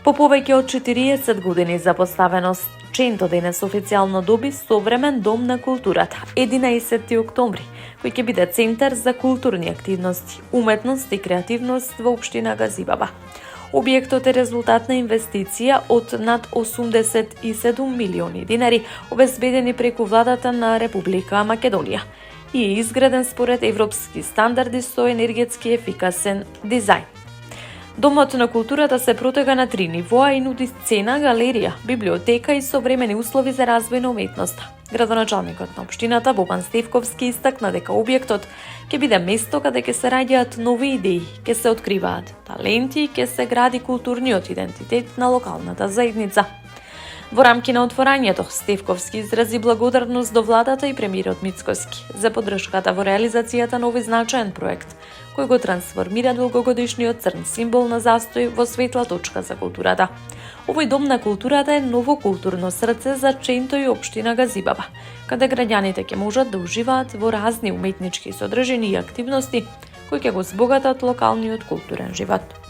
По повеќе од 40 години за поставеност, Ченто денес официјално доби современ дом на културата, 11 октомври, кој ќе биде центар за културни активности, уметност и креативност во општина Газибаба. Објектот е резултат на инвестиција од над 87 милиони динари, обезбедени преку владата на Република Македонија и е изграден според европски стандарди со енергетски ефикасен дизајн. Домот на културата се протега на 3 нивоа и нуди сцена, галерија, библиотека и современи услови за развој на уметноста. Градоначалникот на општината Бобан Стевковски истакна дека објектот ќе биде место каде ќе се раѓаат нови идеи, ќе се откриваат таленти и ќе се гради културниот идентитет на локалната заедница. Во рамки на отворањето, Стевковски изрази благодарност до владата и премиерот Мицкоски за поддршката во реализацијата на овој значаен проект, кој го трансформира долгогодишниот црн символ на застој во светла точка за културата. Овој дом на културата е ново културно срце за Ченто и општина Газибаба, каде граѓаните ќе можат да уживаат во разни уметнички содржини и активности кои ќе го збогатат локалниот културен живот.